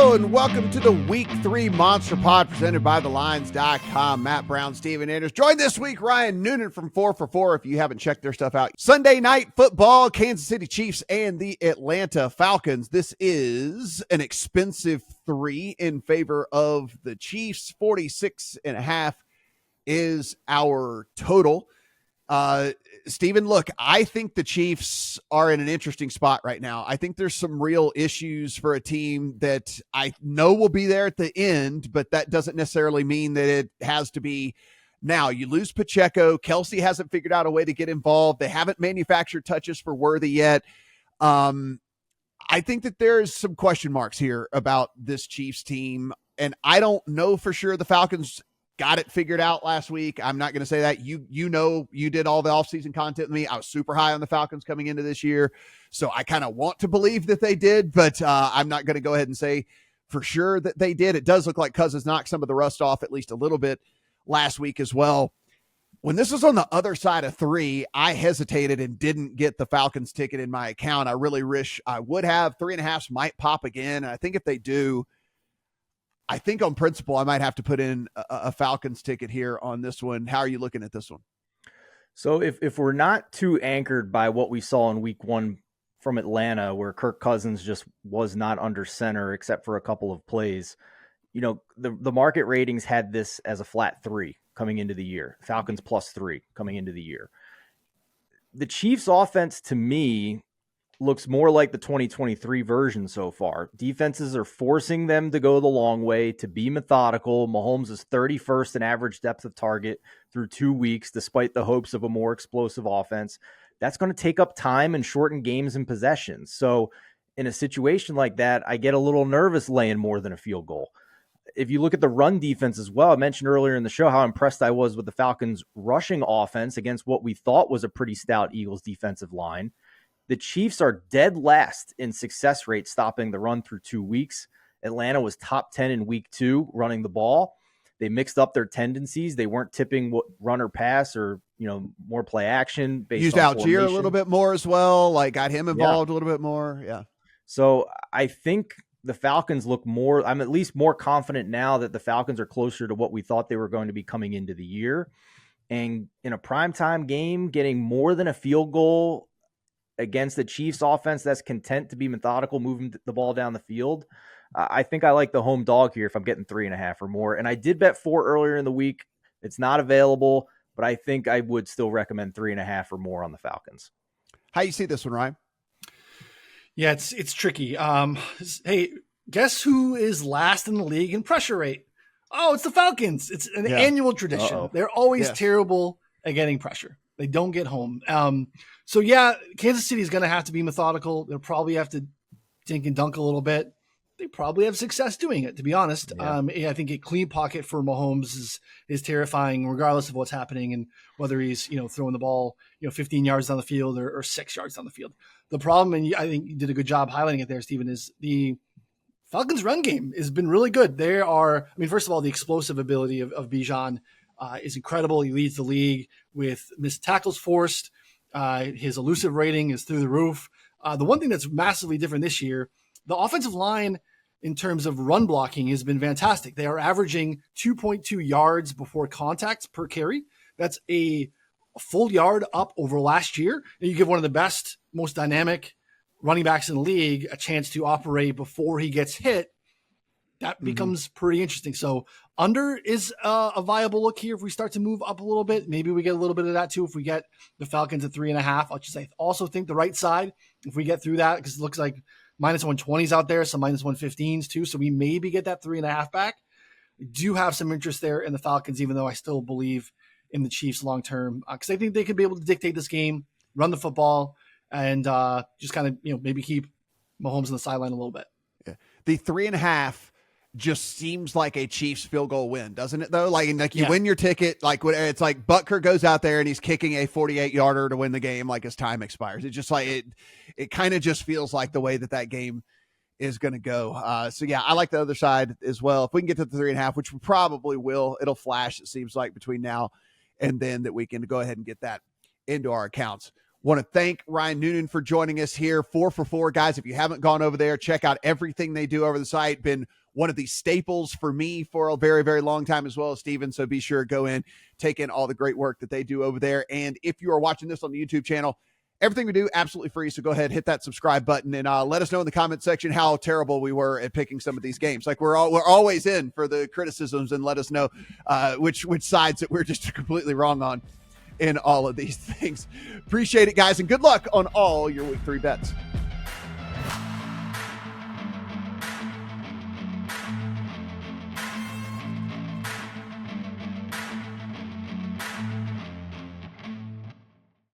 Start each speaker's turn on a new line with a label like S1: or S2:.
S1: Hello and welcome to the Week 3 Monster Pod presented by TheLines.com. Matt Brown, Steven Anders. Joined this week, Ryan Noonan from 4 for 4 if you haven't checked their stuff out. Sunday night football, Kansas City Chiefs and the Atlanta Falcons. This is an expensive 3 in favor of the Chiefs. 46.5 is our total. Steven, look, I think the Chiefs are in an interesting spot right now. I think there's some real issues for a team that I know will be there at the end, but that doesn't necessarily mean that it has to be now. You lose Pacheco. Kelsey hasn't figured out a way to get involved. They haven't manufactured touches for Worthy yet. I think that there's some question marks here about this Chiefs team, and I don't know for sure the Falcons got it figured out last week. I'm not going to say that. You know, you did all the offseason content with me. I was super high on the Falcons coming into this year, so I kind of want to believe that they did, but I'm not going to go ahead and say for sure that they did. It does look like Cousins knocked some of the rust off at least a little bit last week as well. When this was on the other side of 3, I hesitated and didn't get the Falcons ticket in my account. I really wish I would have. 3.5 might pop again, and I think if they do, I think on principle, I might have to put in a Falcons ticket here on this one. How are you looking at this one?
S2: So if we're not too anchored by what we saw in week 1 from Atlanta, where Kirk Cousins just was not under center except for a couple of plays, you know, the market ratings had this as a flat 3 coming into the year. Falcons +3 coming into the year. The Chiefs offense, to me, looks more like the 2023 version so far. Defenses are forcing them to go the long way, to be methodical. Mahomes is 31st in average depth of target through 2 weeks, despite the hopes of a more explosive offense. That's going to take up time and shorten games and possessions. So in a situation like that, I get a little nervous laying more than a field goal. If you look at the run defense as well, I mentioned earlier in the show how impressed I was with the Falcons' rushing offense against what we thought was a pretty stout Eagles defensive line. The Chiefs are dead last in success rate stopping the run through 2 weeks. Atlanta was top 10 in week 2 running the ball. They mixed up their tendencies. They weren't tipping what run or pass or, you know, more play action based
S1: used
S2: on
S1: Algier a little bit more as well, like got him involved a little bit more. Yeah.
S2: So I think the Falcons look more, I'm at least more confident now that the Falcons are closer to what we thought they were going to be coming into the year. And in a primetime game, getting more than a field goal against the Chiefs offense that's content to be methodical, moving the ball down the field. I think I like the home dog here if I'm getting 3.5 or more. And I did bet 4 earlier in the week. It's not available, but I think I would still recommend 3.5 or more on the Falcons.
S1: How you see this one, Ryan?
S3: Yeah, it's tricky. Hey, guess who is last in the league in pressure rate? Oh, it's the Falcons. It's an annual tradition.
S2: Uh-oh.
S3: They're always terrible at getting pressure. They don't get home. So yeah, Kansas City is going to have to be methodical. They'll probably have to dink and dunk a little bit. They probably have success doing it, to be honest. I think a clean pocket for Mahomes is terrifying, regardless of what's happening and whether he's, you know, throwing the ball, 15 yards down the field or 6 yards down the field. The problem, and I think you did a good job highlighting it there, Steven, is the Falcons' run game has been really good. First of all, the explosive ability of Bijan is incredible. He leads the league with missed tackles forced. His elusive rating is through the roof. The one thing that's massively different this year, the offensive line in terms of run blocking has been fantastic. They are averaging 2.2 yards before contact per carry. That's a full yard up over last year. And you give one of the best, most dynamic running backs in the league a chance to operate before he gets hit. That becomes pretty interesting. So under is a viable look here. If we start to move up a little bit, maybe we get a little bit of that too. If we get the Falcons at 3.5, I also think the right side, if we get through that, because it looks like minus 120s out there, some minus 115s too. So we maybe get that 3.5 back. We do have some interest there in the Falcons, even though I still believe in the Chiefs long-term, because I think they could be able to dictate this game, run the football, and just kind of, maybe keep Mahomes on the sideline a little bit.
S1: Yeah. The 3.5 just seems like a Chiefs field goal win, doesn't it though? Like you win your ticket, like it's like Butker goes out there and he's kicking a 48-yarder to win the game, like his time expires. It's just like it kind of just feels like the way that game is going to go. So yeah, I like the other side as well. If we can get to the 3.5, which we probably will, it'll flash, it seems like, between now and then, that we can go ahead and get that into our accounts. Want to thank Ryan Noonan for joining us here. 4 for 4, guys. If you haven't gone over there, check out everything they do over the site. Been one of the staples for me for a very, very long time, as well as Steven. So be sure to go in, take in all the great work that they do over there. And if you are watching this on the YouTube channel, everything we do, absolutely free. So go ahead, hit that subscribe button, and let us know in the comment section how terrible we were at picking some of these games. Like we're always in for the criticisms, and let us know which sides that we're just completely wrong on in all of these things. Appreciate it, guys, and good luck on all your week 3 bets.